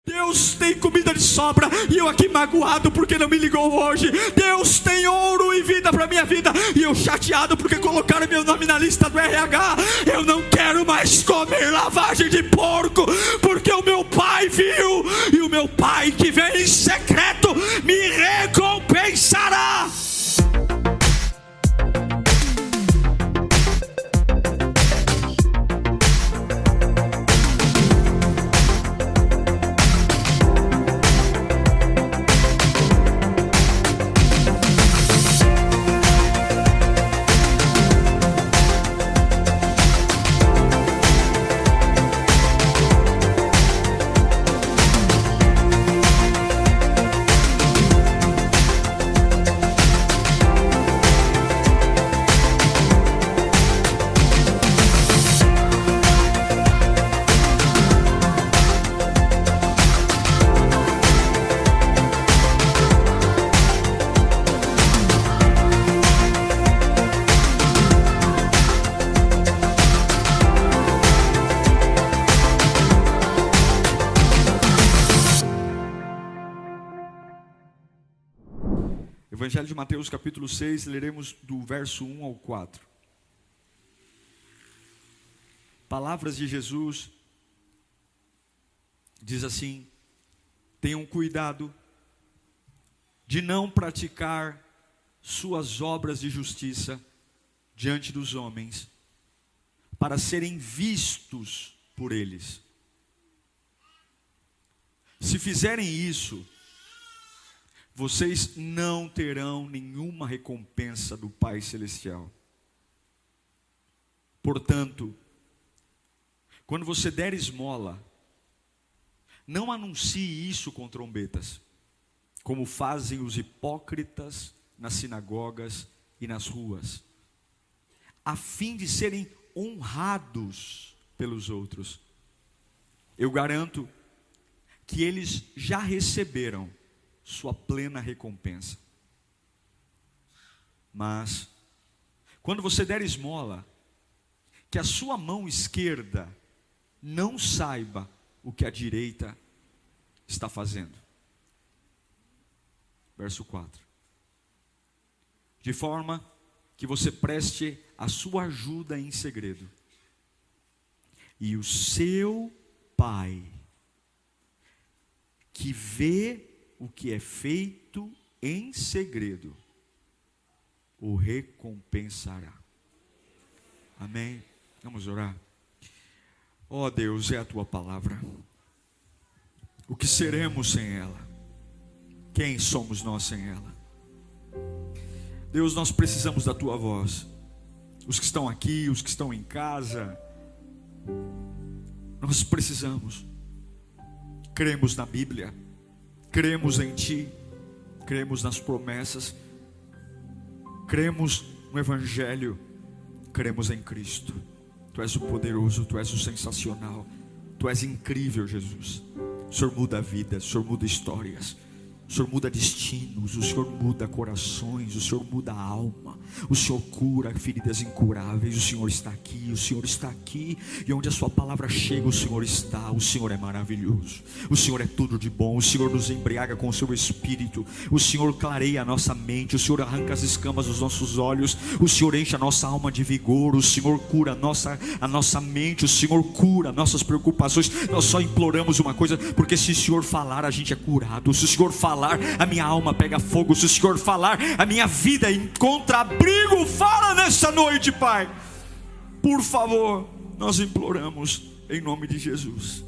Deus tem comida de sobra e eu aqui magoado porque não me ligou hoje. Deus tem ouro e vida para minha vida e eu chateado porque colocaram meu nome na lista do RH. Eu não quero mais comer lavagem de porco porque o meu pai viu, e o meu pai que vem em secreto me recompensará. Evangelho de Mateus capítulo 6, leremos do verso 1 ao 4. Palavras de Jesus, diz assim: tenham cuidado de não praticar suas obras de justiça diante dos homens, para serem vistos por eles. Se fizerem isso, vocês não terão nenhuma recompensa do Pai Celestial. Portanto, quando você der esmola, não anuncie isso com trombetas, como fazem os hipócritas nas sinagogas e nas ruas, a fim de serem honrados pelos outros. Eu garanto que eles já receberam sua plena recompensa. Mas, quando você der esmola, que a sua mão esquerda não saiba o que a direita está fazendo. Verso 4. De forma que você preste a sua ajuda em segredo, e o seu Pai, que vê o que é feito em segredo, o recompensará. Amém? Vamos orar. Ó Deus, é a tua palavra. O que seremos sem ela? Quem somos nós sem ela? Deus, nós precisamos da tua voz. Os que estão aqui, os que estão em casa, nós precisamos. Cremos na Bíblia, cremos em Ti, cremos nas promessas, cremos no Evangelho, cremos em Cristo. Tu és o poderoso, Tu és o sensacional, Tu és incrível, Jesus. O Senhor muda vidas, o Senhor muda histórias, o Senhor muda destinos, o Senhor muda corações, o Senhor muda a alma, o Senhor cura feridas incuráveis. O Senhor está aqui, o Senhor está aqui, e onde a sua palavra chega, o Senhor está. O Senhor é maravilhoso, o Senhor é tudo de bom, o Senhor nos embriaga com o seu Espírito, o Senhor clareia a nossa mente, o Senhor arranca as escamas dos nossos olhos, o Senhor enche a nossa alma de vigor, o Senhor cura a nossa mente, o Senhor cura nossas preocupações. Nós só imploramos uma coisa, porque se o Senhor falar, a gente é curado. Se o Senhor falar, a minha alma pega fogo. Se o Senhor falar, a minha vida encontra abrigo. Fala nessa noite, Pai, por favor, nós imploramos em nome de Jesus.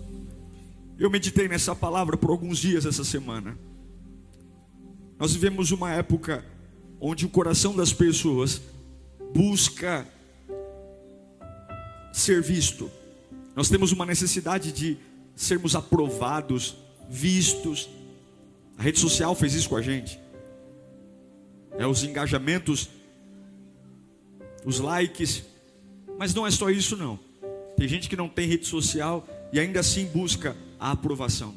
Eu meditei nessa palavra por alguns dias essa semana. Nós vivemos uma época onde o coração das pessoas busca ser visto. Nós temos uma necessidade de sermos aprovados, vistos. A rede social fez isso com a gente. Os engajamentos, os likes. Mas não é só isso não. Tem gente que não tem rede social e ainda assim busca a aprovação.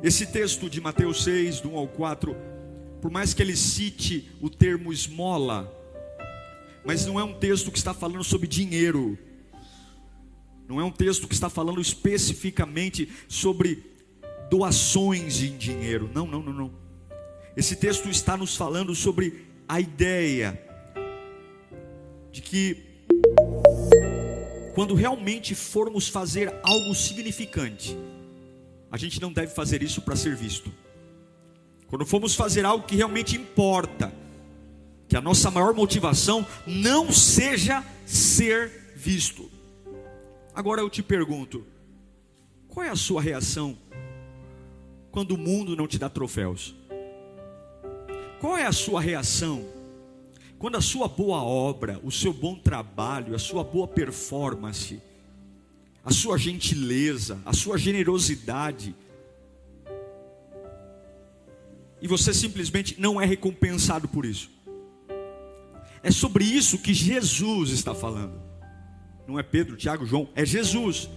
Esse texto de Mateus 6, do 1 ao 4, por mais que ele cite o termo esmola, mas não é um texto que está falando sobre dinheiro. Não é um texto que está falando especificamente sobre doações em dinheiro. Não. Esse texto está nos falando sobre a ideia de que quando realmente formos fazer algo significante, a gente não deve fazer isso para ser visto. Quando formos fazer algo que realmente importa, que a nossa maior motivação não seja ser visto. Agora eu te pergunto, qual é a sua reação quando o mundo não te dá troféus? Qual é a sua reação quando a sua boa obra, o seu bom trabalho, a sua boa performance, a sua gentileza, a sua generosidade, e você simplesmente não é recompensado por isso? É sobre isso que Jesus está falando. Não é Pedro, Tiago, João, é Jesus.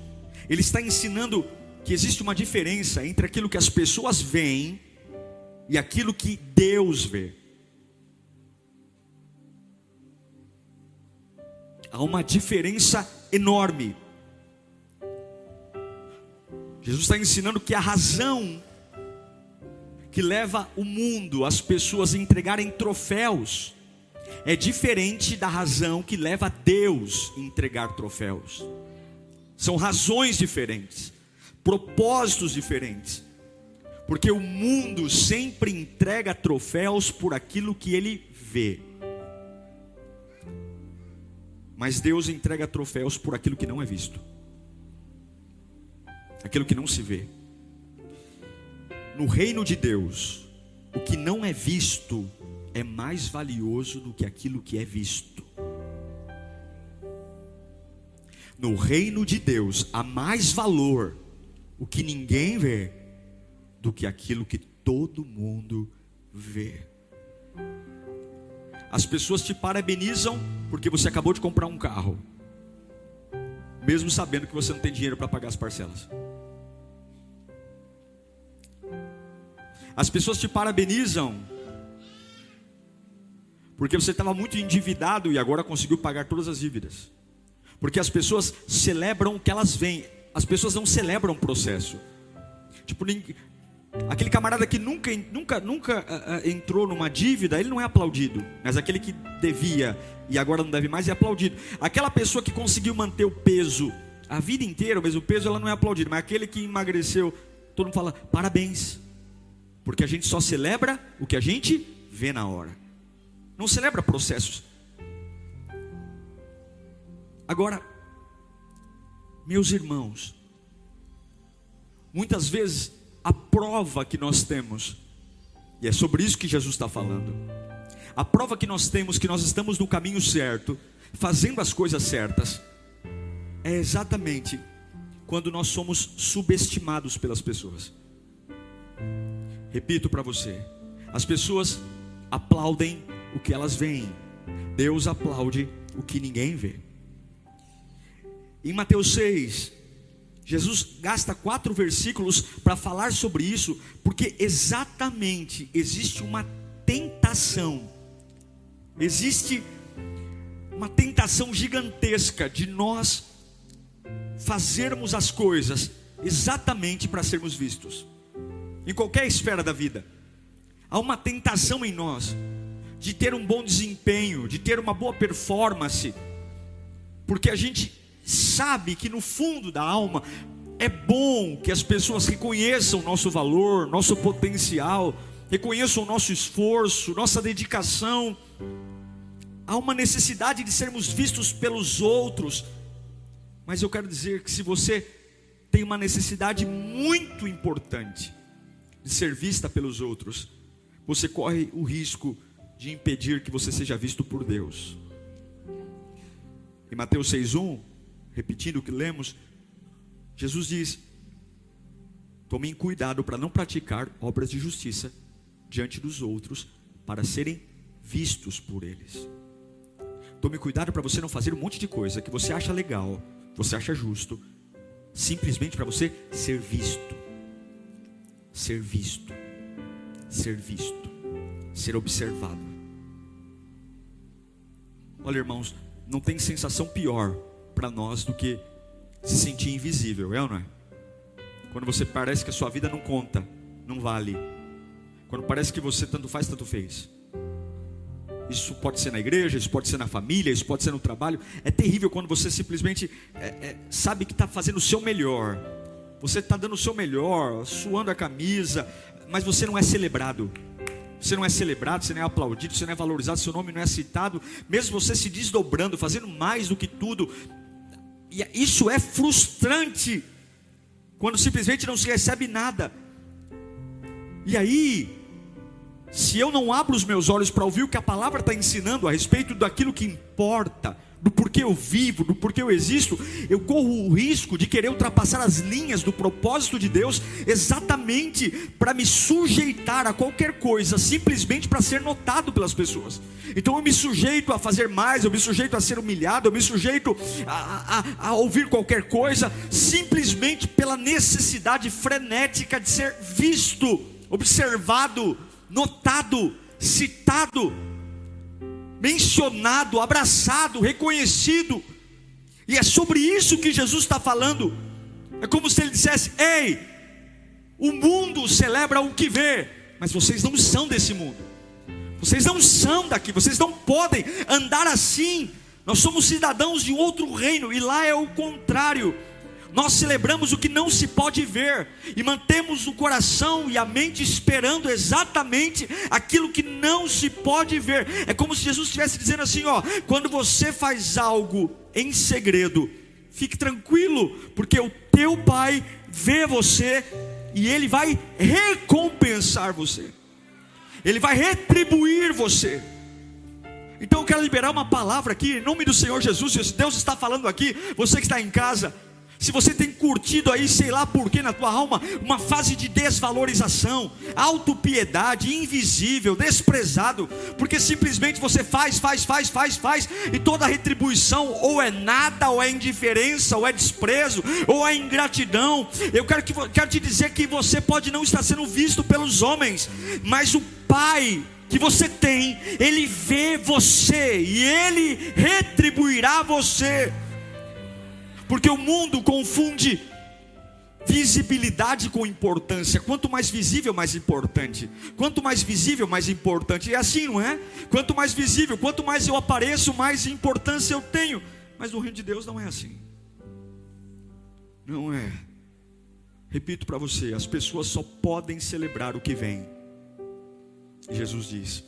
Ele está ensinando que existe uma diferença entre aquilo que as pessoas veem e aquilo que Deus vê. Há uma diferença enorme. Jesus está ensinando que a razão que leva o mundo, as pessoas a entregarem troféus, é diferente da razão que leva Deus a entregar troféus. São razões diferentes, propósitos diferentes. Porque o mundo sempre entrega troféus por aquilo que ele vê. Mas Deus entrega troféus por aquilo que não é visto. Aquilo que não se vê. No reino de Deus, o que não é visto é mais valioso do que aquilo que é visto. No reino de Deus, há mais valor o que ninguém vê do que aquilo que todo mundo vê. As pessoas te parabenizam porque você acabou de comprar um carro, mesmo sabendo que você não tem dinheiro para pagar as parcelas. As pessoas te parabenizam porque você estava muito endividado e agora conseguiu pagar todas as dívidas. Porque as pessoas celebram o que elas veem. As pessoas não celebram o processo. Tipo, aquele camarada que nunca entrou numa dívida, ele não é aplaudido. Mas aquele que devia e agora não deve mais é aplaudido. Aquela pessoa que conseguiu manter o peso a vida inteira, o mesmo peso, ela não é aplaudida. Mas aquele que emagreceu, todo mundo fala parabéns. Porque a gente só celebra o que a gente vê na hora. Não celebra processos. Agora, meus irmãos, muitas vezes a prova que nós temos, e é sobre isso que Jesus está falando, a prova que nós temos que nós estamos no caminho certo, fazendo as coisas certas, é exatamente quando nós somos subestimados pelas pessoas. Repito para você, as pessoas aplaudem o que elas veem, Deus aplaude o que ninguém vê. Em Mateus 6, Jesus gasta 4 versículos para falar sobre isso, porque exatamente existe uma tentação, existe uma tentação gigantesca de nós fazermos as coisas exatamente para sermos vistos. Em qualquer esfera da vida, há uma tentação em nós de ter um bom desempenho, de ter uma boa performance, porque a gente sabe que no fundo da alma é bom que as pessoas reconheçam o nosso valor, nosso potencial, reconheçam o nosso esforço, nossa dedicação. Há uma necessidade de sermos vistos pelos outros. Mas eu quero dizer que se você tem uma necessidade muito importante de ser vista pelos outros, você corre o risco de impedir que você seja visto por Deus. Em Mateus 6:1, repetindo o que lemos, Jesus diz: tomem cuidado para não praticar obras de justiça diante dos outros, para serem vistos por eles. Tome cuidado para você não fazer um monte de coisa que você acha legal, você acha justo, simplesmente para você ser visto. Ser visto, ser visto, ser observado. Olha, irmãos, não tem sensação pior para nós do que se sentir invisível, é ou não é? Quando você parece que a sua vida não conta, não vale. Quando parece que você tanto faz, tanto fez. Isso pode ser na igreja, isso pode ser na família, isso pode ser no trabalho. É terrível quando você simplesmente sabe que está fazendo o seu melhor. Você está dando o seu melhor, suando a camisa, mas você não é celebrado. Você não é celebrado, você não é aplaudido, você não é valorizado, seu nome não é citado. Mesmo você se desdobrando, fazendo mais do que tudo. E isso é frustrante, quando simplesmente não se recebe nada. E aí, se eu não abro os meus olhos para ouvir o que a palavra está ensinando a respeito daquilo que importa, do porquê eu vivo, do porquê eu existo, eu corro o risco de querer ultrapassar as linhas do propósito de Deus, exatamente para me sujeitar a qualquer coisa, simplesmente para ser notado pelas pessoas. Então eu me sujeito a fazer mais, eu me sujeito a ser humilhado, eu me sujeito a ouvir qualquer coisa, simplesmente pela necessidade frenética de ser visto, observado, notado, citado, mencionado, abraçado, reconhecido. E é sobre isso que Jesus está falando. É como se ele dissesse: ei, o mundo celebra o que vê, mas vocês não são desse mundo, vocês não são daqui, vocês não podem andar assim. Nós somos cidadãos de um outro reino, e lá é o contrário. Nós celebramos o que não se pode ver, e mantemos o coração e a mente esperando exatamente aquilo que não se pode ver. É como se Jesus estivesse dizendo assim: ó, quando você faz algo em segredo, fique tranquilo, porque o teu Pai vê você, e Ele vai recompensar você, Ele vai retribuir você. Então eu quero liberar uma palavra aqui, em nome do Senhor Jesus. Deus está falando aqui, você que está em casa. Se você tem curtido aí, sei lá por que na tua alma, uma fase de desvalorização, autopiedade, invisível, desprezado, porque simplesmente você faz, e toda a retribuição ou é nada, ou é indiferença, ou é desprezo, ou é ingratidão. Eu quero te dizer que você pode não estar sendo visto pelos homens, mas o Pai que você tem, Ele vê você, e Ele retribuirá você. Porque o mundo confunde visibilidade com importância. Quanto mais visível, mais importante. Quanto mais visível, mais importante. É assim, não é? Quanto mais visível, quanto mais eu apareço, mais importância eu tenho. Mas no reino de Deus não é assim. Não é. Repito para você, as pessoas só podem celebrar o que vem. E Jesus diz: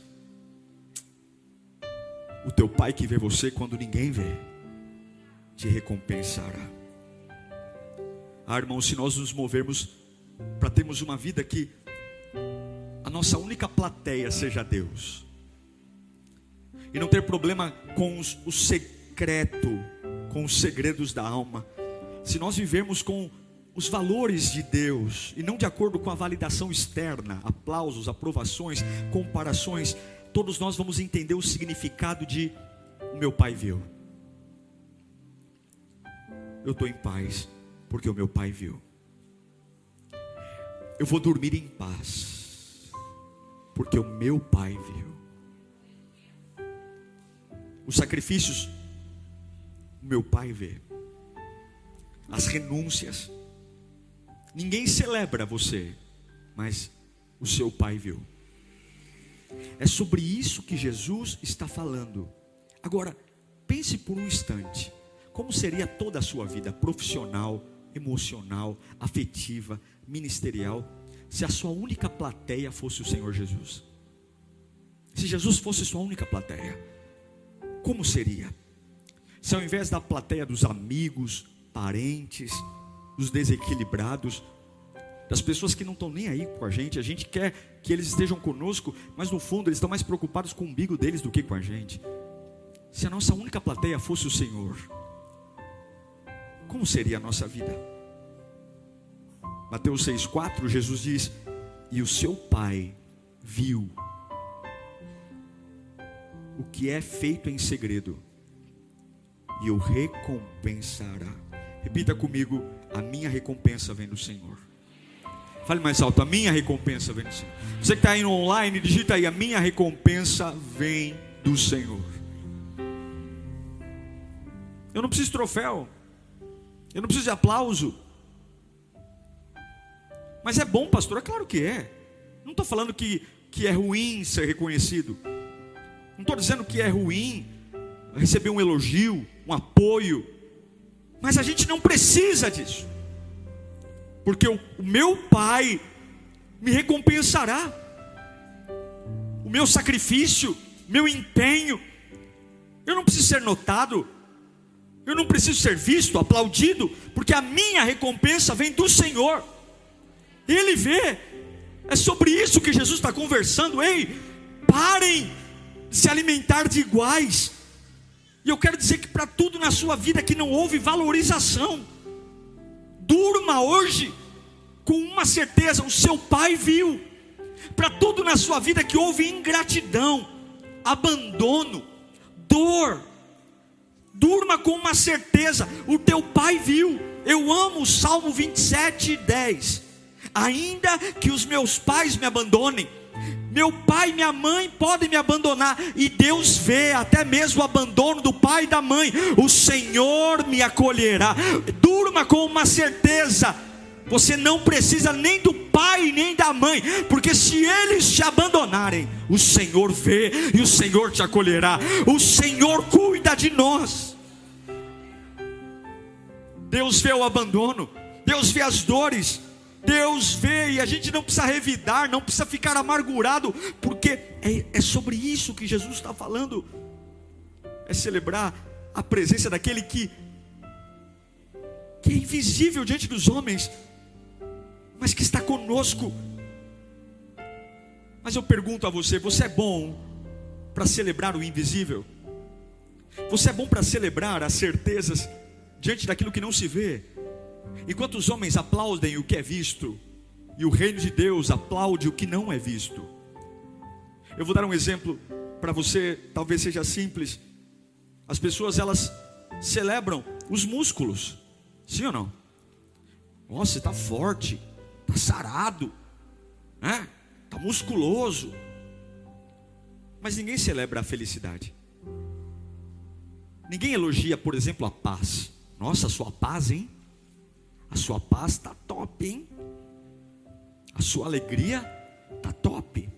o teu Pai que vê você quando ninguém vê, te recompensará. Irmão, se nós nos movermos para termos uma vida que a nossa única plateia seja Deus, e não ter problema com o secreto, com os segredos da alma, se nós vivermos com os valores de Deus, e não de acordo com a validação externa, aplausos, aprovações, comparações, todos nós vamos entender o significado de: o meu Pai viu. Eu estou em paz, porque o meu Pai viu. Eu vou dormir em paz, porque o meu Pai viu. Os sacrifícios, o meu Pai vê. As renúncias, ninguém celebra você, mas o seu Pai viu. É sobre isso que Jesus está falando. Agora, pense por um instante. Como seria toda a sua vida profissional, emocional, afetiva, ministerial, se a sua única plateia fosse o Senhor Jesus? Se Jesus fosse sua única plateia, como seria? Se ao invés da plateia dos amigos, parentes, dos desequilibrados, das pessoas que não estão nem aí com a gente quer que eles estejam conosco, mas no fundo eles estão mais preocupados com o umbigo deles do que com a gente. Se a nossa única plateia fosse o Senhor, como seria a nossa vida? Mateus 6,4, Jesus diz: e o seu Pai viu o que é feito em segredo, e o recompensará. Repita comigo: a minha recompensa vem do Senhor. Fale mais alto: a minha recompensa vem do Senhor. Você que está aí no online, digita aí: a minha recompensa vem do Senhor. Eu não preciso de troféu, Eu não preciso de aplauso. Mas é bom, pastor? É claro que é. Não estou falando que é ruim ser reconhecido. Não estou dizendo que é ruim receber um elogio, um apoio. Mas a gente não precisa disso. Porque o meu Pai me recompensará. O meu sacrifício, meu empenho. Eu não preciso ser notado. Eu não preciso ser visto, aplaudido. Porque a minha recompensa vem do Senhor. Ele vê. É sobre isso que Jesus está conversando. Ei, parem de se alimentar de iguais. E eu quero dizer que para tudo na sua vida que não houve valorização, durma hoje com uma certeza: o seu Pai viu. Para tudo na sua vida que houve ingratidão, abandono, dor, durma com uma certeza: o teu Pai viu. Eu amo o Salmo 27:10. Ainda que os meus pais me abandonem, meu pai e minha mãe podem me abandonar, e Deus vê até mesmo o abandono do pai e da mãe. O Senhor me acolherá. Durma com uma certeza: você não precisa nem do pai nem da mãe, porque se eles te abandonarem, o Senhor vê e o Senhor te acolherá. O Senhor cuida de nós. Deus vê o abandono, Deus vê as dores, Deus vê, e a gente não precisa revidar, não precisa ficar amargurado, porque é sobre isso que Jesus está falando. É celebrar a presença daquele que é invisível diante dos homens, mas que está conosco. Mas eu pergunto a você: você é bom para celebrar o invisível? Você é bom para celebrar as certezas diante daquilo que não se vê? Enquanto os homens aplaudem o que é visto, e o reino de Deus aplaude o que não é visto. Eu vou dar um exemplo para você, talvez seja simples. As pessoas, elas celebram os músculos, sim ou não? Nossa, você está forte, está sarado, né? Está musculoso. Mas ninguém celebra a felicidade. Ninguém elogia, por exemplo, a paz. Nossa, a sua paz, hein? A sua paz está top, hein? A sua alegria está top.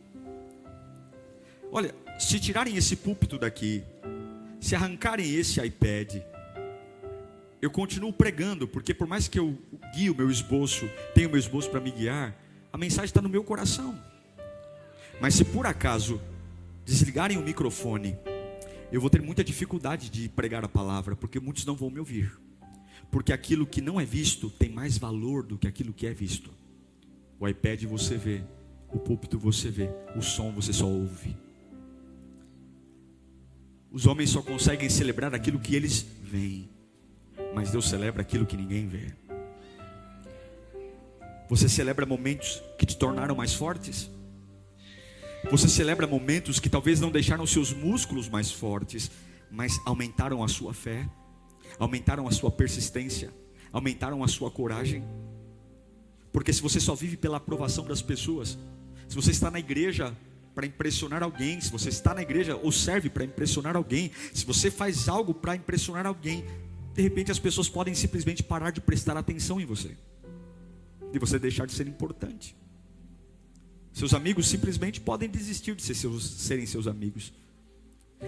Olha, se tirarem esse púlpito daqui, se arrancarem esse iPad, eu continuo pregando, porque por mais que eu guie o meu esboço, tenha o meu esboço para me guiar, a mensagem está no meu coração. Mas se por acaso desligarem o microfone, eu vou ter muita dificuldade de pregar a palavra, porque muitos não vão me ouvir. Porque aquilo que não é visto tem mais valor do que aquilo que é visto. O iPad você vê, o púlpito você vê, o som você só ouve. Os homens só conseguem celebrar aquilo que eles veem, mas Deus celebra aquilo que ninguém vê. Você celebra momentos que te tornaram mais fortes? Você celebra momentos que talvez não deixaram seus músculos mais fortes, mas aumentaram a sua fé, aumentaram a sua persistência, aumentaram a sua coragem? Porque se você só vive pela aprovação das pessoas, se você está na igreja para impressionar alguém, se você está na igreja ou serve para impressionar alguém, se você faz algo para impressionar alguém, de repente as pessoas podem simplesmente parar de prestar atenção em você, e você deixar de ser importante. Seus amigos simplesmente podem desistir de serem seus amigos.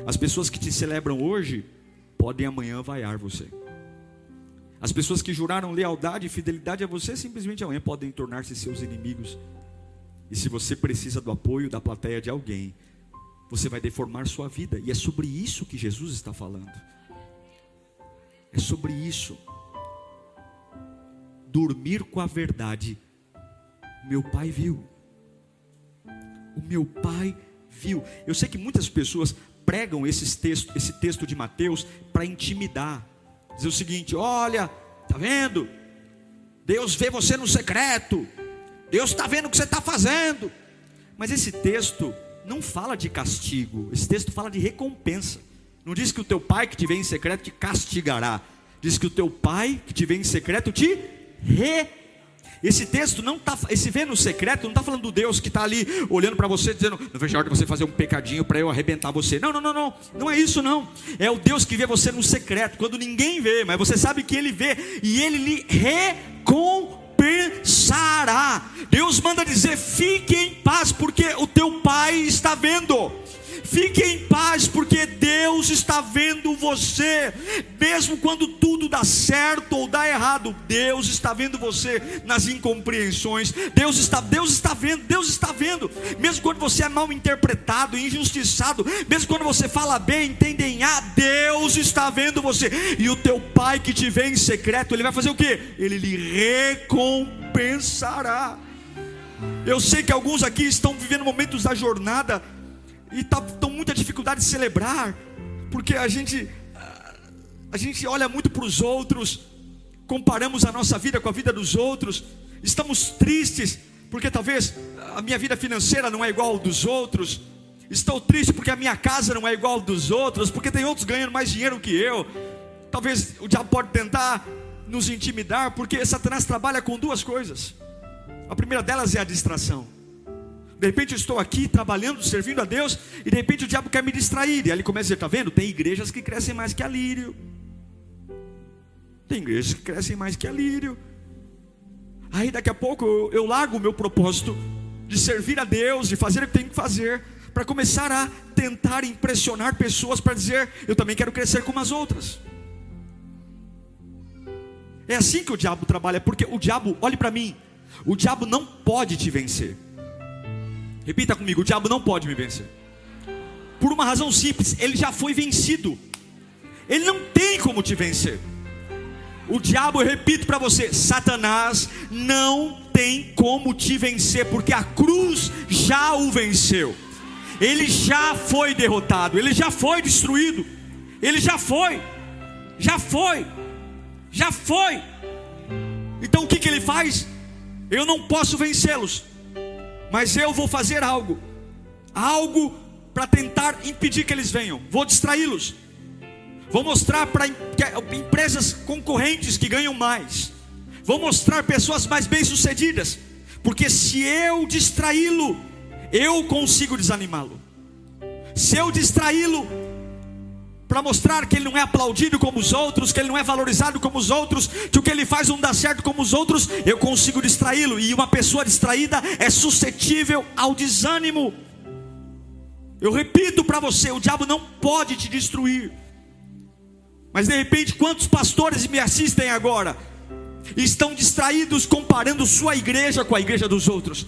As pessoas que te celebram hoje podem amanhã vaiar você. As pessoas que juraram lealdade e fidelidade a você, simplesmente amanhã podem tornar-se seus inimigos. E se você precisa do apoio da plateia de alguém, você vai deformar sua vida. E é sobre isso que Jesus está falando. É sobre isso. Dormir com a verdade. Meu Pai viu. O meu Pai viu. Eu sei que muitas pessoas pregam esse texto de Mateus para intimidar. Dizer o seguinte: olha, tá vendo? Deus vê você no secreto. Deus está vendo o que você está fazendo. Mas esse texto não fala de castigo. Esse texto fala de recompensa. Não diz que o teu pai que te vê em secreto te castigará. Diz que o teu pai que te vê em secreto te Esse texto não está, esse ver no secreto não está falando do Deus que está ali olhando para você dizendo, não vejo a hora de você fazer um pecadinho para eu arrebentar você. Não, não é isso não. É o Deus que vê você no secreto, quando ninguém vê, mas você sabe que Ele vê e Ele lhe recompensará. Deus manda dizer, fique em paz porque o teu Pai está vendo. Fique em paz porque Deus está vendo você. Mesmo quando tudo dá certo ou dá errado, Deus está vendo você nas incompreensões. Deus está vendo. Mesmo quando você é mal interpretado, injustiçado, mesmo quando você fala bem, entendem Deus está vendo você. E o teu Pai que te vê em secreto, Ele vai fazer o quê? Ele lhe recompensará. Eu sei que alguns aqui estão vivendo momentos da jornada e estão muita dificuldade de celebrar, porque a gente olha muito para os outros, comparamos a nossa vida com a vida dos outros, estamos tristes, porque talvez a minha vida financeira não é igual ao dos outros, estou triste porque a minha casa não é igual ao dos outros, porque tem outros ganhando mais dinheiro que eu. Talvez o diabo pode tentar nos intimidar, porque Satanás trabalha com duas coisas. A primeira delas é a distração. De repente eu estou aqui trabalhando, servindo a Deus, e de repente o diabo quer me distrair. E aí ele começa a dizer, está vendo? Tem igrejas que crescem mais que a lírio. Tem igrejas que crescem mais que a lírio. Aí daqui a pouco eu largo o meu propósito de servir a Deus, de fazer o que tenho que fazer, para começar a tentar impressionar pessoas, para dizer, eu também quero crescer como as outras. É assim que o diabo trabalha, porque o diabo, olhe para mim, o diabo não pode te vencer. Repita comigo, o diabo não pode me vencer. Por uma razão simples, ele já foi vencido. Ele não tem como te vencer. O diabo, eu repito para você, Satanás não tem como te vencer, porque a cruz já o venceu. Ele já foi derrotado, ele já foi destruído. Ele já foi. Então o que ele faz? Eu não posso vencê-los, mas eu vou fazer algo para tentar impedir que eles venham. Vou distraí-los. Vou mostrar para empresas concorrentes que ganham mais. Vou mostrar pessoas mais bem-sucedidas. Porque se eu distraí-lo, eu consigo desanimá-lo. Se eu distraí-lo, para mostrar que ele não é aplaudido como os outros, que ele não é valorizado como os outros, que o que ele faz não dá certo como os outros, eu consigo distraí-lo. E uma pessoa distraída é suscetível ao desânimo. Eu repito para você, o diabo não pode te destruir. Mas de repente, quantos pastores me assistem agora estão distraídos comparando sua igreja com a igreja dos outros?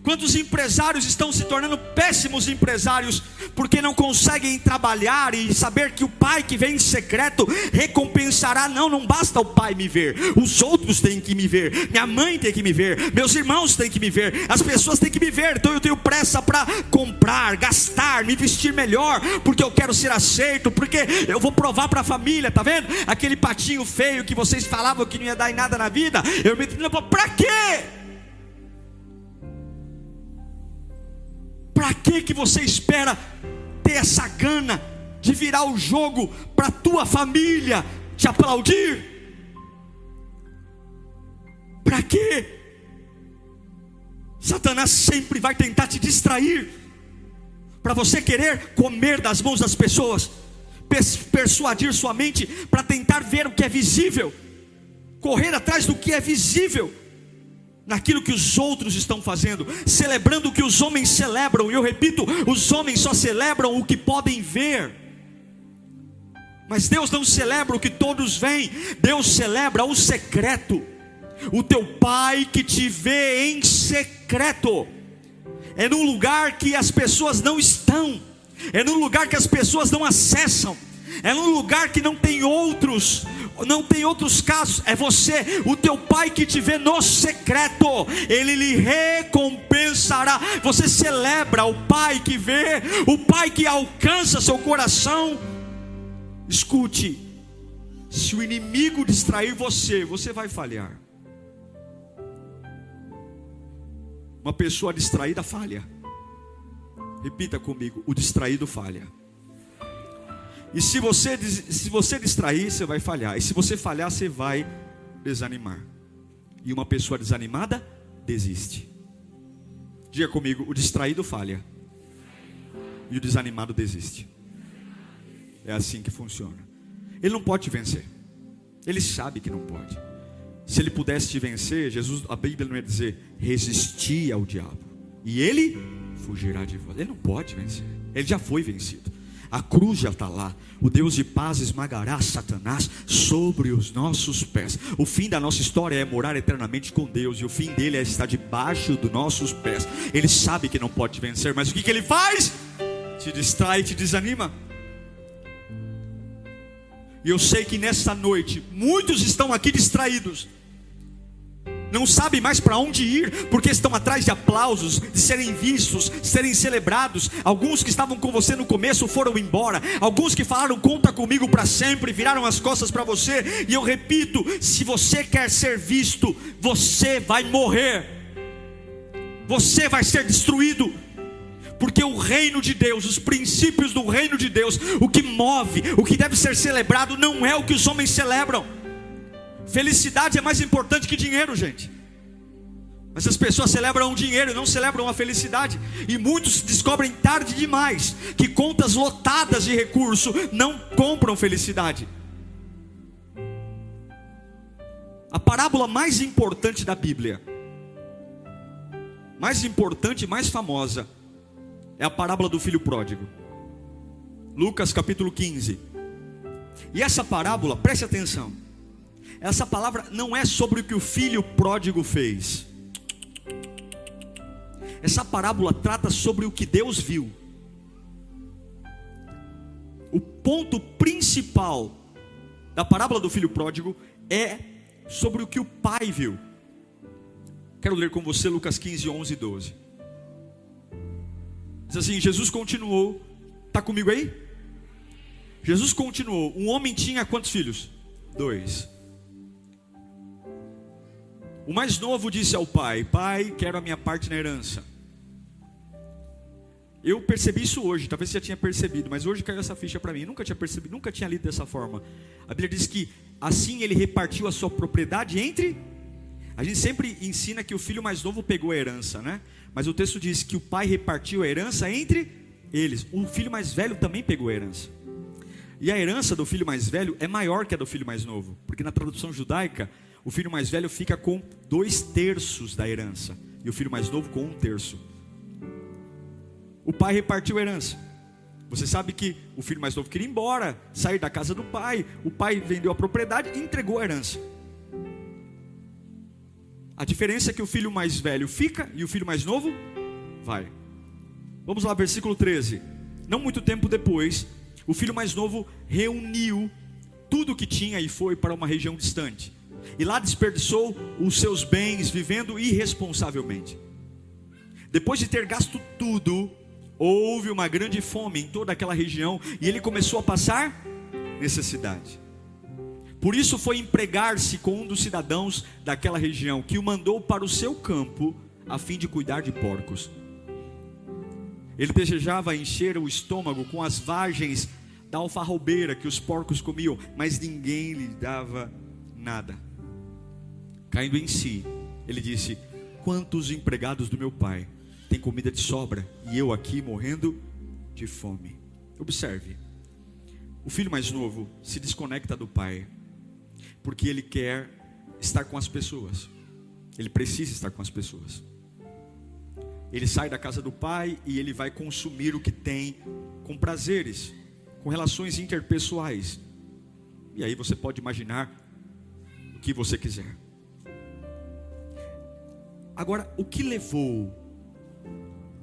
Quantos empresários estão se tornando péssimos empresários porque não conseguem trabalhar e saber que o Pai que vem em secreto recompensará? Não basta o Pai me ver, os outros têm que me ver, minha mãe tem que me ver, meus irmãos têm que me ver, as pessoas têm que me ver. Então eu tenho pressa para comprar, gastar, me vestir melhor, porque eu quero ser aceito, porque eu vou provar para a família, tá vendo? Aquele patinho feio que vocês falavam que não ia dar em nada na vida, eu me para quê? Para que você espera ter essa gana de virar o jogo para a tua família te aplaudir? Para quê? Satanás sempre vai tentar te distrair, para você querer comer das mãos das pessoas, persuadir sua mente para tentar ver o que é visível, correr atrás do que é visível, naquilo que os outros estão fazendo, celebrando o que os homens celebram. E eu repito, os homens só celebram o que podem ver, mas Deus não celebra o que todos veem. Deus celebra o secreto. O teu Pai que te vê em secreto é num lugar que as pessoas não estão, é num lugar que as pessoas não acessam, é num lugar que não tem outros casos. É você, o teu Pai que te vê no secreto, Ele lhe recompensará. Você celebra o Pai que vê, o Pai que alcança seu coração. Escute, se o inimigo distrair você, você vai falhar. Uma pessoa distraída falha. Repita comigo, o distraído falha. E se você distrair, você vai falhar. E se você falhar, você vai desanimar. E uma pessoa desanimada desiste. Diga comigo: o distraído falha e o desanimado desiste. É assim que funciona. Ele não pode te vencer. Ele sabe que não pode. Se ele pudesse te vencer, Jesus, a Bíblia não ia dizer: resisti ao diabo e ele fugirá de vós. Ele não pode vencer. Ele já foi vencido. A cruz já está lá. O Deus de paz esmagará Satanás sobre os nossos pés. O fim da nossa história é morar eternamente com Deus, e o fim dele é estar debaixo dos nossos pés. Ele sabe que não pode te vencer, mas o que ele faz? Te distrai, te desanima. E eu sei que nessa noite muitos estão aqui distraídos, não sabem mais para onde ir, porque estão atrás de aplausos, de serem vistos, de serem celebrados. Alguns que estavam com você no começo foram embora. Alguns que falaram: conta comigo para sempre, viraram as costas para você. E eu repito: se você quer ser visto, você vai morrer. Você vai ser destruído. Porque o reino de Deus, os princípios do reino de Deus, o que move, o que deve ser celebrado, não é o que os homens celebram. Felicidade é mais importante que dinheiro, gente. Mas as pessoas celebram o dinheiro e não celebram a felicidade. E muitos descobrem tarde demais que contas lotadas de recurso não compram felicidade. A parábola mais importante da Bíblia, mais importante e mais famosa, é a parábola do filho pródigo. Lucas capítulo 15. E essa parábola, preste atenção, essa palavra não é sobre o que o filho pródigo fez. Essa parábola trata sobre o que Deus viu. O ponto principal da parábola do filho pródigo é sobre o que o pai viu. Quero ler com você Lucas 15, 11 e 12. Diz assim: Jesus continuou. Está comigo aí? Jesus continuou. Um homem tinha quantos filhos? 2. O mais novo disse ao pai: pai, quero a minha parte na herança. Eu percebi isso hoje, talvez você já tinha percebido, mas hoje caiu essa ficha para mim. Eu nunca tinha percebido, nunca tinha lido dessa forma. A Bíblia diz que assim ele repartiu a sua propriedade entre... A gente sempre ensina que o filho mais novo pegou a herança, né? Mas o texto diz que o pai repartiu a herança entre eles. O filho mais velho também pegou a herança. E a herança do filho mais velho é maior que a do filho mais novo, porque na tradução judaica, o filho mais velho fica com 2/3 da herança, e o filho mais novo com 1/3. O pai repartiu a herança. Você sabe que o filho mais novo queria ir embora, sair da casa do pai. O pai vendeu a propriedade e entregou a herança. A diferença é que o filho mais velho fica e o filho mais novo vai. Vamos lá, versículo 13. Não muito tempo depois, o filho mais novo reuniu tudo o que tinha e foi para uma região distante. E lá desperdiçou os seus bens, vivendo irresponsavelmente. Depois de ter gasto tudo, houve uma grande fome em toda aquela região, e ele começou a passar necessidade. Por isso foi empregar-se com um dos cidadãos daquela região, que o mandou para o seu campo, a fim de cuidar de porcos. Ele desejava encher o estômago com as vagens da alfarrobeira que os porcos comiam, mas ninguém lhe dava nada. Caindo em si, ele disse: quantos empregados do meu pai têm comida de sobra, e eu aqui morrendo de fome. Observe, o filho mais novo se desconecta do pai, porque ele quer estar com as pessoas. Ele precisa estar com as pessoas. Ele sai da casa do pai e ele vai consumir o que tem, com prazeres, com relações interpessoais. E aí você pode imaginar o que você quiser. Agora, o que levou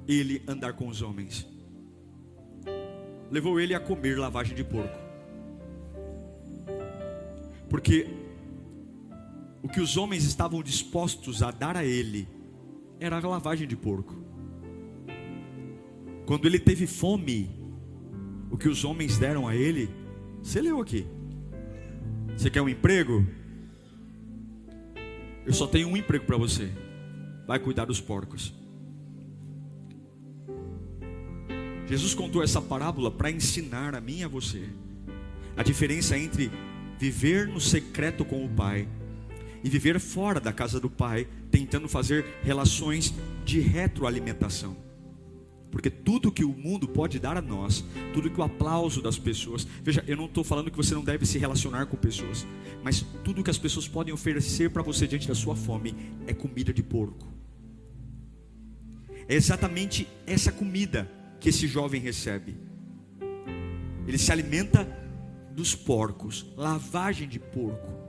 ele a andar com os homens? Levou ele a comer lavagem de porco. Porque o que os homens estavam dispostos a dar a ele era a lavagem de porco. Quando ele teve fome, o que os homens deram a ele, você leu aqui. Você quer um emprego? Eu só tenho um emprego para você. Vai cuidar dos porcos. Jesus contou essa parábola para ensinar a mim e a você a diferença entre viver no secreto com o Pai e viver fora da casa do Pai, tentando fazer relações de retroalimentação. Porque tudo que o mundo pode dar a nós, tudo que o aplauso das pessoas, veja, eu não estou falando que você não deve se relacionar com pessoas, mas tudo que as pessoas podem oferecer para você diante da sua fome é comida de porco. É exatamente essa comida que esse jovem recebe. Ele se alimenta dos porcos, lavagem de porco.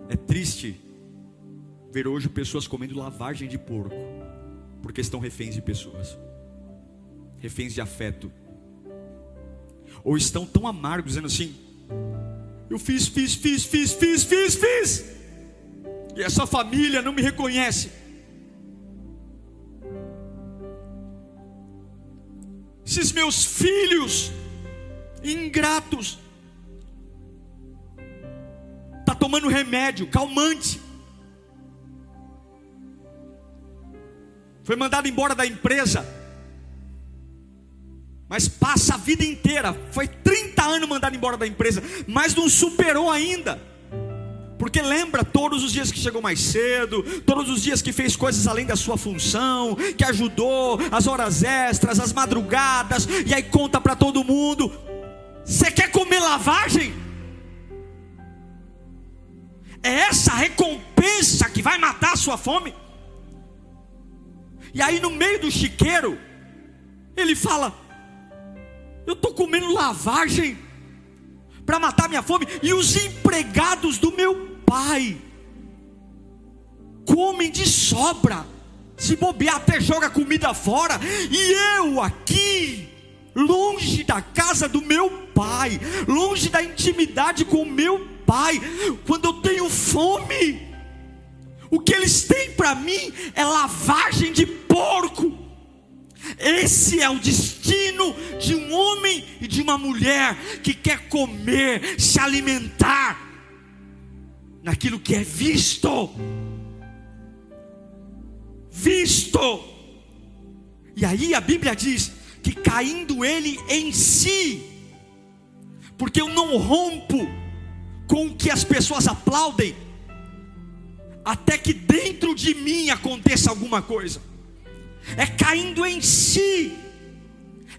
É triste ver hoje pessoas comendo lavagem de porco, porque estão reféns de pessoas, reféns de afeto, ou estão tão amargos, dizendo assim: eu fiz, e essa família não me reconhece. Esses meus filhos ingratos, está tomando remédio, calmante, foi mandado embora da empresa, mas passa a vida inteira, foi 30 anos mandado embora da empresa, mas não superou ainda, porque lembra todos os dias que chegou mais cedo, todos os dias que fez coisas além da sua função, que ajudou, as horas extras, as madrugadas, e aí conta para todo mundo. Você quer comer lavagem? É essa recompensa que vai matar a sua fome? E aí no meio do chiqueiro, ele fala: eu estou comendo lavagem para matar minha fome, e os empregados do meu pai comem de sobra, se bobear até joga comida fora, e eu aqui, longe da casa do meu pai, longe da intimidade com o meu pai, quando eu tenho fome, o que eles têm para mim é lavagem de porco. Esse é o destino de um homem e de uma mulher que quer comer, se alimentar naquilo que é visto. E aí a Bíblia diz que caindo ele em si, porque eu não rompo com o que as pessoas aplaudem, até que dentro de mim aconteça alguma coisa. É caindo em si,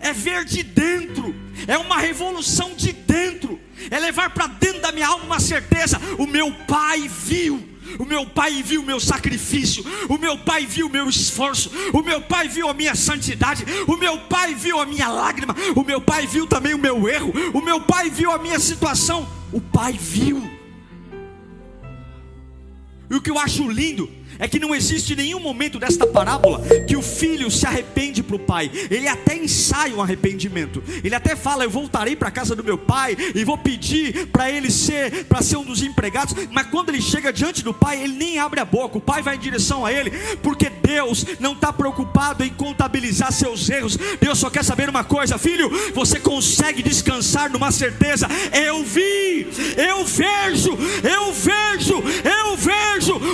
é ver de dentro, é uma revolução de dentro, é levar para dentro da minha alma uma certeza: o meu pai viu, o meu pai viu o meu sacrifício, o meu pai viu o meu esforço, o meu pai viu a minha santidade, o meu pai viu a minha lágrima, o meu pai viu também o meu erro, o meu pai viu a minha situação, o pai viu. E o que eu acho lindo é que não existe nenhum momento desta parábola que o filho se arrepende para o pai. Ele até ensaia um arrependimento, ele até fala: eu voltarei para a casa do meu pai e vou pedir para ele para ser um dos empregados. Mas quando ele chega diante do pai, ele nem abre a boca. O pai vai em direção a ele, porque Deus não está preocupado em contabilizar seus erros. Deus só quer saber uma coisa: filho, você consegue descansar numa certeza: eu vi, eu vejo,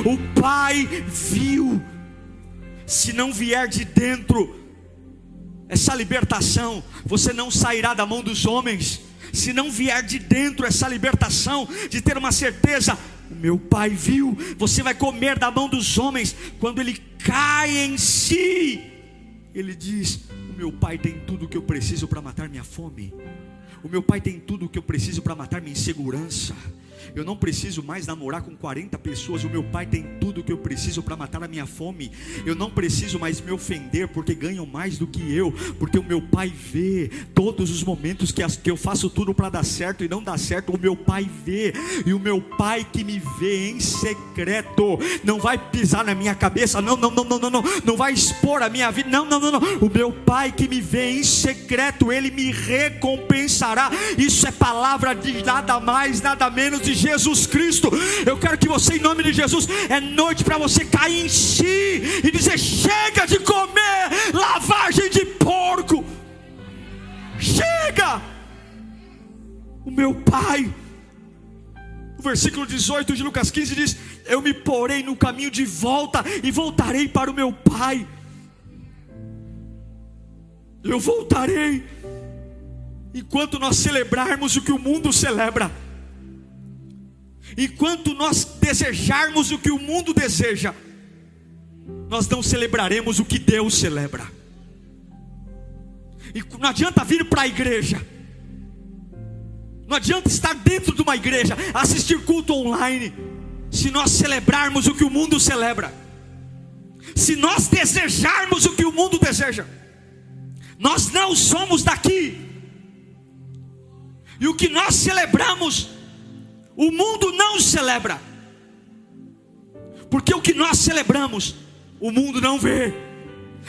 o pai viu. Se não vier de dentro essa libertação, você não sairá da mão dos homens. Se não vier de dentro essa libertação de ter uma certeza: o meu pai viu, você vai comer da mão dos homens. Quando ele cai em si, ele diz: o meu pai tem tudo o que eu preciso para matar minha fome. O meu pai tem tudo o que eu preciso para matar minha insegurança. Eu não preciso mais namorar com 40 pessoas. O meu pai tem tudo o que eu preciso para matar a minha fome. Eu não preciso mais me ofender porque ganham mais do que eu, porque o meu pai vê todos os momentos que eu faço tudo para dar certo e não dá certo. O meu pai vê, e o meu pai que me vê em secreto não vai pisar na minha cabeça, não vai expor a minha vida, não. O meu pai que me vê em secreto, ele me recompensará. Isso é palavra de nada mais, nada menos de Jesus Cristo. Eu quero que você, em nome de Jesus, é noite para você cair em si e dizer: chega de comer lavagem de porco, chega. O meu pai, o versículo 18 de Lucas 15 diz: eu me porei no caminho de volta e voltarei para o meu pai. Eu voltarei. enquanto nós celebrarmos o que o mundo celebra, enquanto nós desejarmos o que o mundo deseja, nós não celebraremos o que Deus celebra. E não adianta vir para a igreja, não adianta estar dentro de uma igreja, assistir culto online, se nós celebrarmos o que o mundo celebra, se nós desejarmos o que o mundo deseja. Nós não somos daqui, e o que nós celebramos, o mundo não celebra, porque o que nós celebramos, o mundo não vê,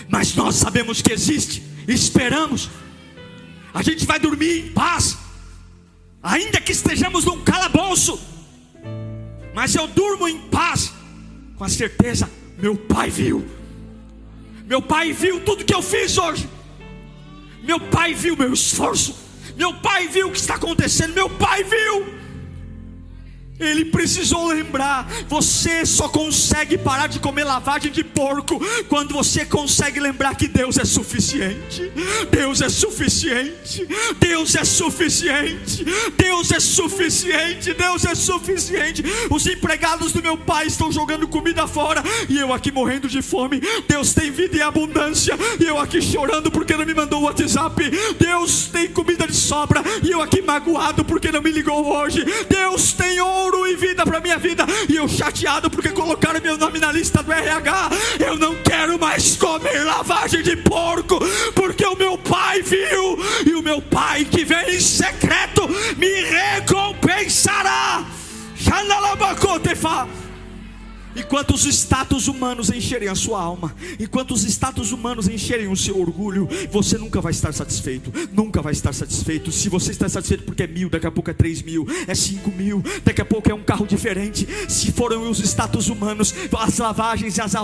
mas nós sabemos que existe, esperamos. A gente vai dormir em paz, ainda que estejamos num calabouço, mas eu durmo em paz, com a certeza, meu Pai viu. Meu Pai viu tudo que eu fiz hoje. Meu Pai viu meu esforço. Meu Pai viu o que está acontecendo. Meu Pai viu. Ele precisou lembrar. Você só consegue parar de comer lavagem de porco quando você consegue lembrar que Deus é suficiente. Deus é suficiente. Deus é suficiente. Deus é suficiente. Deus é suficiente. Os empregados do meu pai estão jogando comida fora e eu aqui morrendo de fome. Deus tem vida em abundância e eu aqui chorando porque não me mandou o WhatsApp. Deus tem comida de sobra e eu aqui magoado porque não me ligou hoje. Deus tem ouro e vida para minha vida e eu chateado porque colocaram meu nome na lista do RH. Eu não quero mais comer lavagem de porco, porque o meu Pai viu, e o meu Pai que vem em secreto me recompensará. Enquanto os status humanos encherem a sua alma, enquanto os status humanos encherem o seu orgulho, você nunca vai estar satisfeito. Nunca vai estar satisfeito. Se você está satisfeito porque é 1.000, daqui a pouco é 3.000, é 5.000, daqui a pouco é um carro diferente. Se foram os status humanos, as lavagens e as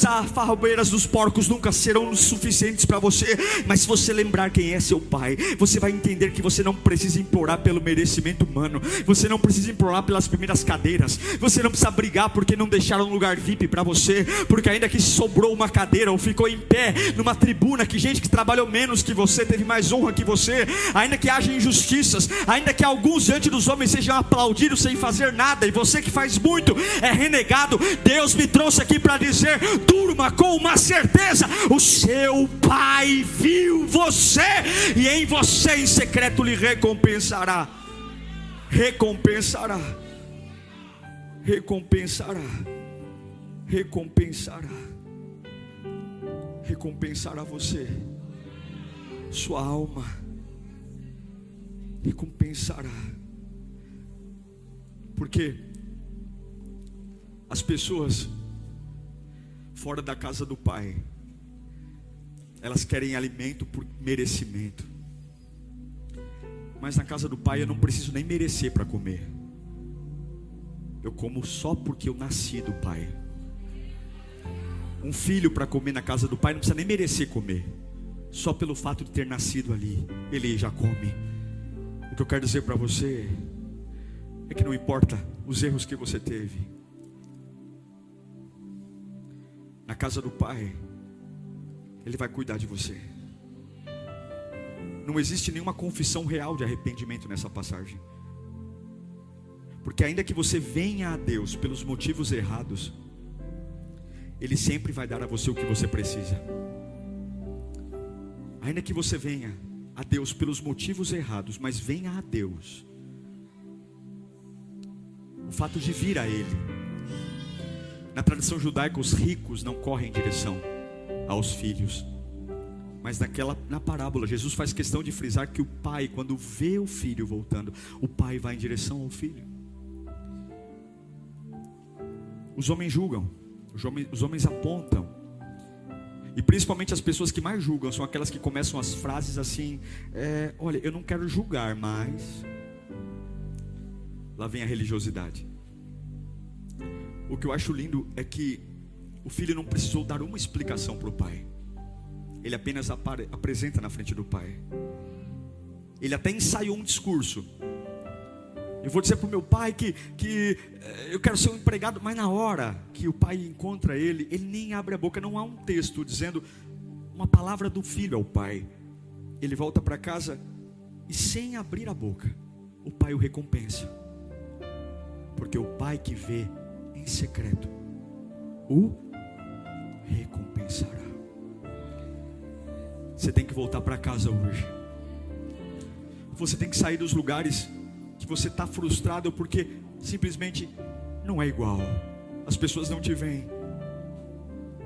alfarrobeiras dos porcos nunca serão suficientes para você. Mas se você lembrar quem é seu Pai, você vai entender que você não precisa implorar pelo merecimento humano. Você não precisa implorar pelas primeiras cadeiras. Você não precisa brigar porque não deixaram um lugar VIP para você, porque ainda que sobrou uma cadeira ou ficou em pé numa tribuna, que gente que trabalhou menos que você teve mais honra que você, ainda que haja injustiças, ainda que alguns diante dos homens sejam aplaudidos sem fazer nada, e você que faz muito é renegado, Deus me trouxe aqui para dizer: durma com uma certeza, o seu Pai viu você, e em você em secreto lhe recompensará. Recompensará. Recompensará. Recompensará. Recompensará você, sua alma. Recompensará. Porque as pessoas fora da casa do Pai, elas querem alimento por merecimento. Mas na casa do Pai eu não preciso nem merecer para comer. Eu como só porque eu nasci do Pai. Um filho para comer na casa do Pai não precisa nem merecer comer. Só pelo fato de ter nascido ali, ele já come. O que eu quero dizer para você é que não importa os erros que você teve, na casa do Pai, Ele vai cuidar de você. Não existe nenhuma confissão real de arrependimento nessa passagem. Porque ainda que você venha a Deus pelos motivos errados, Ele sempre vai dar a você o que você precisa. Ainda que você venha a Deus pelos motivos errados, mas venha a Deus. O fato de vir a Ele. Na tradição judaica, os ricos não correm em direção aos filhos. Mas na parábola, Jesus faz questão de frisar que o pai, quando vê o filho voltando, o pai vai em direção ao filho. Os homens julgam, os homens apontam. E principalmente as pessoas que mais julgam são aquelas que começam as frases assim: olha, eu não quero julgar, mas... Lá vem a religiosidade. O que eu acho lindo é que o filho não precisou dar uma explicação para o pai. Ele apenas apresenta na frente do pai. Ele até ensaiou um discurso. Eu vou dizer para o meu pai que eu quero ser um empregado. Mas na hora que o pai encontra ele, ele nem abre a boca. Não há um texto dizendo uma palavra do filho ao pai. Ele volta para casa e sem abrir a boca, o pai o recompensa. Porque o pai que vê em secreto o recompensará. Você tem que voltar para casa hoje. Você tem que sair dos lugares que você está frustrado porque simplesmente não é igual. As pessoas não te veem,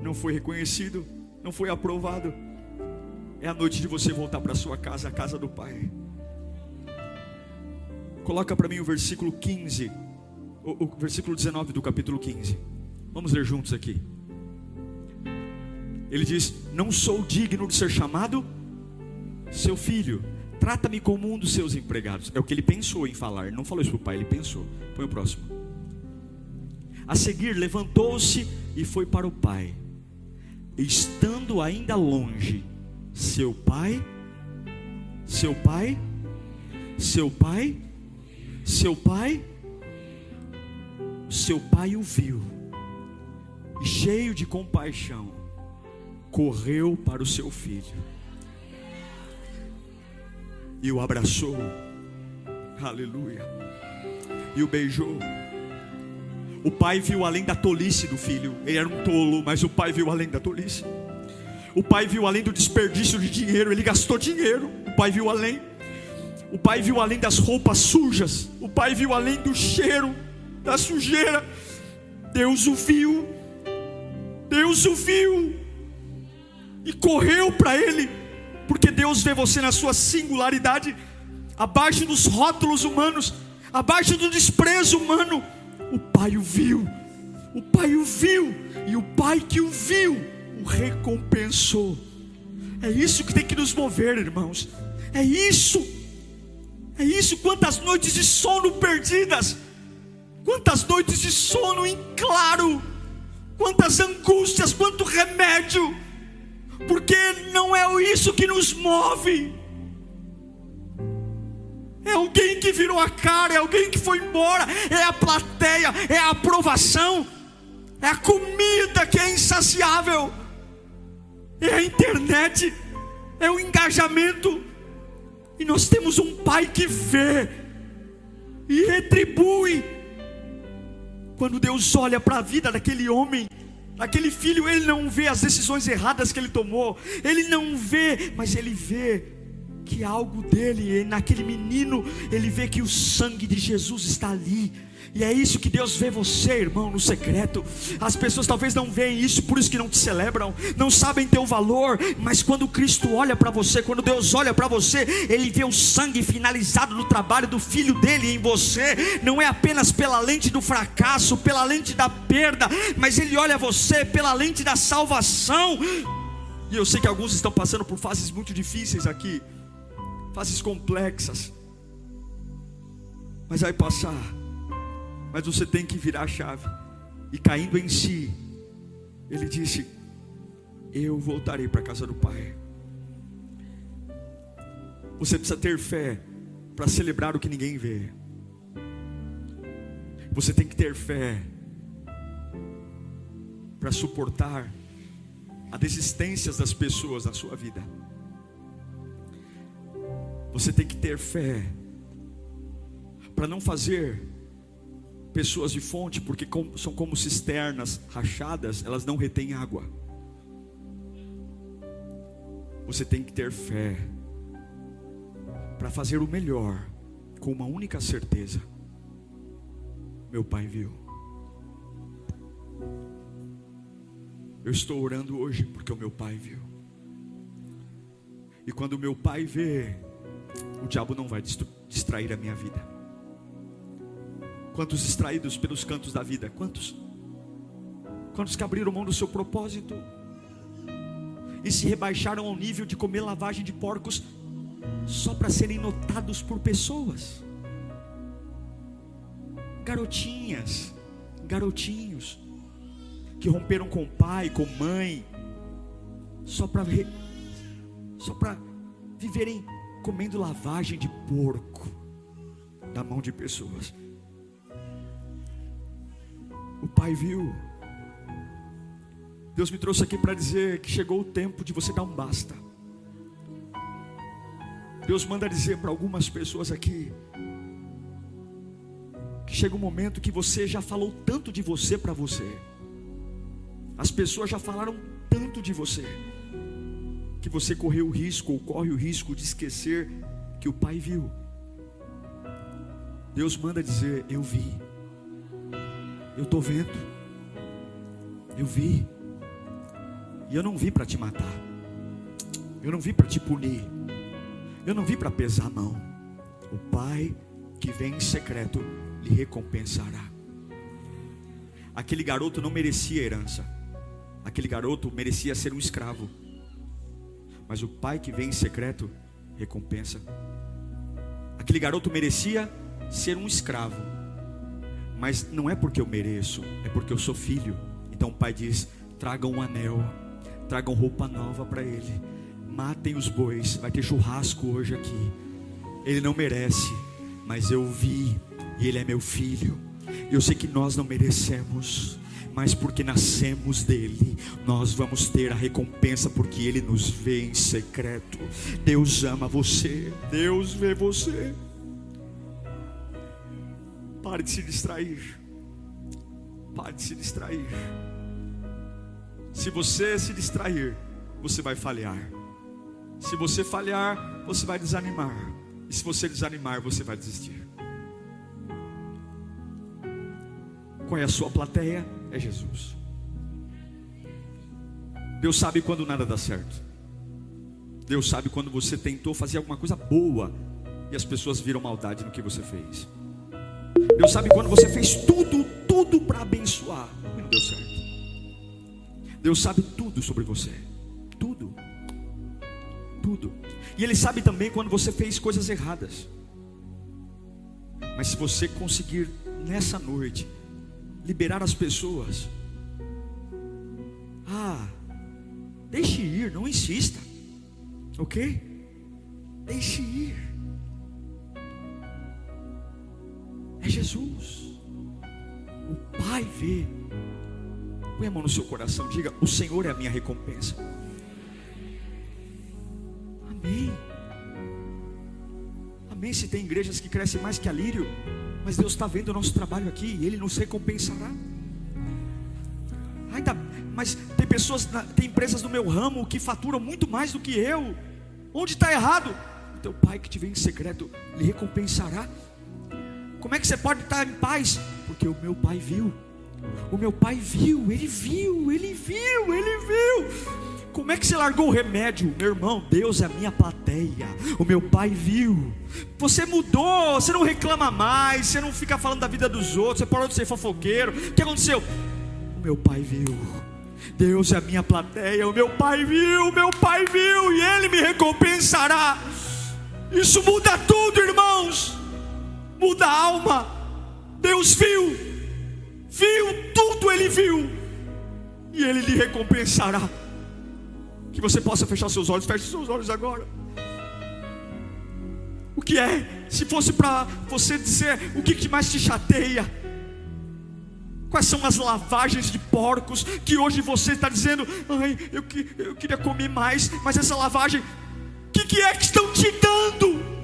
não foi reconhecido, não foi aprovado. É a noite de você voltar para sua casa, a casa do Pai. Coloca para mim o versículo 15, o versículo 19 do capítulo 15. Vamos ler juntos aqui. Ele diz: não sou digno de ser chamado seu filho, trata-me como um dos seus empregados. É o que ele pensou em falar, ele não falou isso para o pai, ele pensou. Põe o próximo. A seguir levantou-se e foi para o pai. Estando ainda longe, seu pai o viu, e cheio de compaixão, correu para o seu filho e o abraçou, aleluia, e o beijou. O pai viu além da tolice do filho. Ele era um tolo, mas o pai viu além da tolice. O pai viu além do desperdício de dinheiro. Ele gastou dinheiro. O pai viu além. O pai viu além das roupas sujas. O pai viu além do cheiro, da sujeira. Deus o viu. Deus o viu e correu para ele, porque Deus vê você na sua singularidade, abaixo dos rótulos humanos, abaixo do desprezo humano. O pai o viu, o pai o viu, e o pai que o viu o recompensou. É isso que tem que nos mover, irmãos. É isso. Quantas noites de sono perdidas, quantas noites de sono em claro, quantas angústias, quanto remédio, porque não é isso que nos move. É alguém que virou a cara, é alguém que foi embora, é a plateia, é a aprovação, é a comida que é insaciável, é a internet, é o engajamento. E nós temos um pai que vê e retribui. Quando Deus olha para a vida daquele homem, daquele filho, Ele não vê as decisões erradas que ele tomou, Ele não vê, mas Ele vê que algo dele, naquele menino, Ele vê que o sangue de Jesus está ali. E é isso que Deus vê você, irmão, no secreto. As pessoas talvez não veem isso, por isso que não te celebram, não sabem teu valor. Mas quando Cristo olha para você, quando Deus olha para você, Ele vê o sangue finalizado no trabalho do Filho dele em você. Não é apenas pela lente do fracasso, pela lente da perda, mas Ele olha você pela lente da salvação. E eu sei que alguns estão passando por fases muito difíceis aqui, fases complexas, mas vai passar. Mas você tem que virar a chave, e caindo em si, Ele disse: eu voltarei para a casa do Pai. Você precisa ter fé para celebrar o que ninguém vê. Você tem que ter fé para suportar as desistências das pessoas na sua vida. Você tem que ter fé para não fazer pessoas de fonte, porque são como cisternas rachadas, elas não retêm água. Você tem que ter fé para fazer o melhor, com uma única certeza: meu Pai viu. Eu estou orando hoje porque o meu Pai viu. E quando o meu Pai vê, o diabo não vai distrair a minha vida. Quantos distraídos pelos cantos da vida? Quantos que abriram mão do seu propósito e se rebaixaram ao nível de comer lavagem de porcos só para serem notados por pessoas? Garotinhas, garotinhos que romperam com o pai, com mãe, só para viverem comendo lavagem de porco da mão de pessoas. O Pai viu. Deus me trouxe aqui para dizer que chegou o tempo de você dar um basta. Deus manda dizer para algumas pessoas aqui que chega um momento que você já falou tanto de você para você, as pessoas já falaram tanto de você, que você correu o risco, ou corre o risco de esquecer que o Pai viu. Deus manda dizer: eu vi, eu estou vendo, eu vi, e eu não vim para te matar, eu não vim para te punir, eu não vim para pesar a mão. O Pai que vem em secreto lhe recompensará. Aquele garoto não merecia herança, aquele garoto merecia ser um escravo, mas o Pai que vem em secreto recompensa. Aquele garoto merecia ser um escravo, mas não é porque eu mereço, é porque eu sou filho. Então o Pai diz: tragam um anel, tragam roupa nova para ele, matem os bois, vai ter churrasco hoje aqui. Ele não merece, mas eu vi, e ele é meu filho. Eu sei que nós não merecemos, mas porque nascemos dele, nós vamos ter a recompensa, porque ele nos vê em secreto. Deus ama você, Deus vê você. Pare de se distrair, pare de se distrair. Se você se distrair, você vai falhar. Se você falhar, você vai desanimar. E se você desanimar, você vai desistir. Qual é a sua plateia? É Jesus. Deus sabe quando nada dá certo. Deus sabe quando você tentou fazer alguma coisa boa e as pessoas viram maldade no que você fez. Deus sabe quando você fez tudo para abençoar e não deu certo. Deus sabe tudo sobre você, tudo. E Ele sabe também quando você fez coisas erradas. Mas se você conseguir nessa noite liberar as pessoas, deixe ir, não insista, ok? Deixe ir. É Jesus. O Pai vê. Põe a mão no seu coração, diga: o Senhor é a minha recompensa. Amém. Amém. Se tem igrejas que crescem mais que a Lírio, mas Deus está vendo o nosso trabalho aqui e Ele nos recompensará. Mas tem pessoas, tem empresas no meu ramo que faturam muito mais do que eu. Onde está errado? O teu Pai que te vem em secreto lhe recompensará. Como é que você pode estar em paz? Porque o meu Pai viu. O meu Pai viu, Ele viu. Como é que você largou o remédio? Meu irmão, Deus é a minha plateia. O meu Pai viu. Você mudou, você não reclama mais, você não fica falando da vida dos outros, você parou de ser fofoqueiro. O que aconteceu? O meu Pai viu. Deus é a minha plateia. O meu Pai viu, e Ele me recompensará. Isso muda tudo, irmãos. Muda a alma. Deus viu tudo, Ele viu, e Ele lhe recompensará. Que você possa fechar seus olhos. Feche seus olhos agora. O que é? Se fosse para você dizer o que mais te chateia, quais são as lavagens de porcos que hoje você está dizendo: ai, eu queria comer mais, mas essa lavagem, o que é que estão te dando?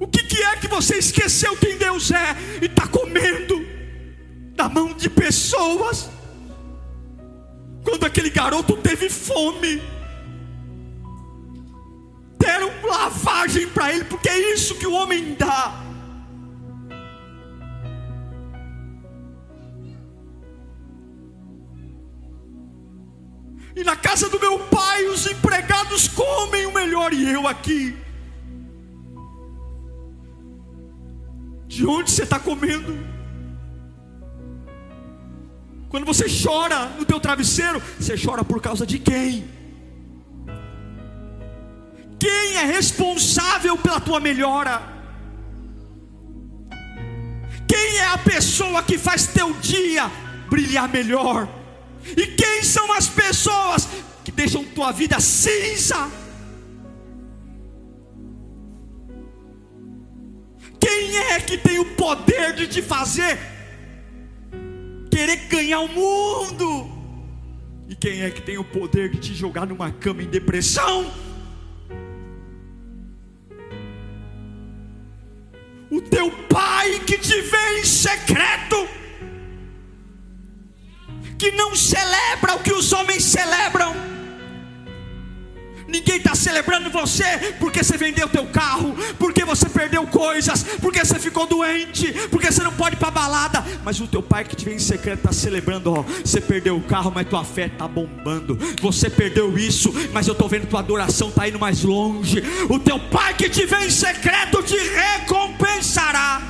O que é que você esqueceu quem Deus é e está comendo da mão de pessoas? Quando aquele garoto teve fome, deram lavagem para ele, porque é isso que o homem dá. E na casa do meu Pai os empregados comem o melhor, e eu aqui. De onde você está comendo? Quando você chora no teu travesseiro, você chora por causa de quem? Quem é responsável pela tua melhora? Quem é a pessoa que faz teu dia brilhar melhor? E quem são as pessoas que deixam tua vida cinza? Quem é que tem o poder de te fazer querer ganhar o mundo E quem é que tem o poder de te jogar numa cama em depressão? O teu Pai que te vê em secreto, que não celebra o que os homens celebram. Ninguém está celebrando você porque você vendeu teu carro, porque você perdeu coisas, porque você ficou doente, porque você não pode ir para balada. Mas o teu Pai que te vê em secreto está celebrando. Você perdeu o carro, mas tua fé está bombando. Você perdeu isso, mas eu estou vendo tua adoração está indo mais longe. O teu Pai que te vê em secreto te recompensará.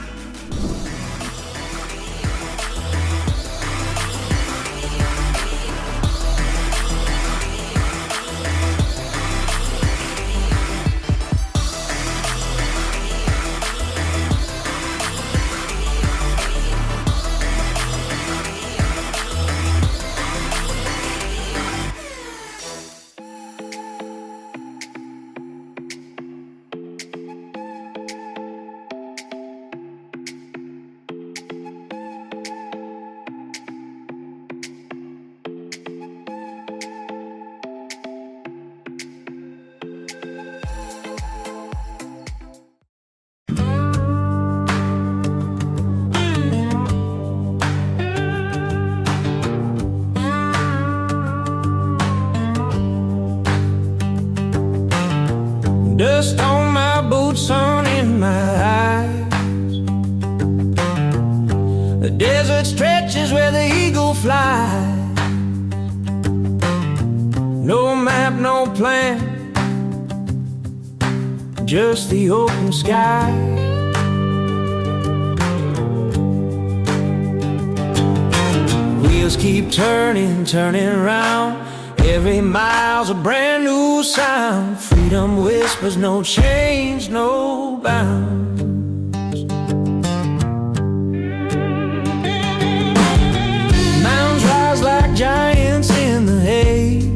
Dust on my boots, sun in my eyes. The desert stretches where the eagle flies. No map, no plan, just the open sky. Wheels keep turning, turning round. Every mile's a brand new sound. Freedom whispers, no change, no bounds. Mountains rise like giants in the haze.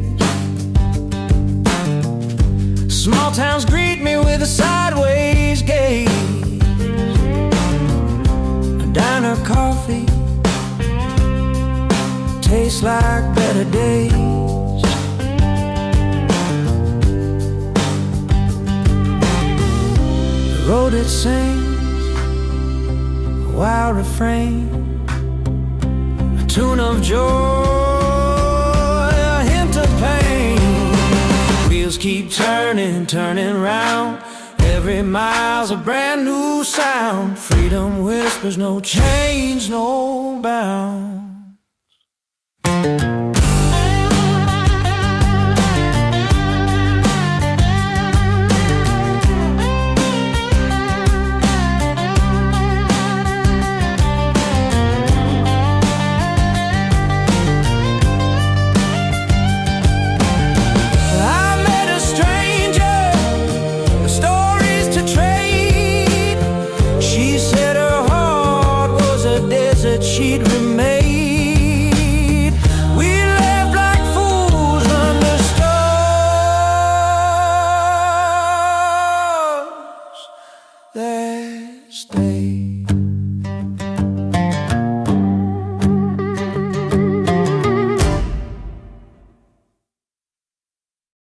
Small towns greet me with a sideways gaze. A diner coffee tastes like better days. Road it sings a wild refrain, a tune of joy, a hint of pain. Wheels keep turning, turning round. Every mile's a brand new sound. Freedom whispers, no change, no bounds. She'd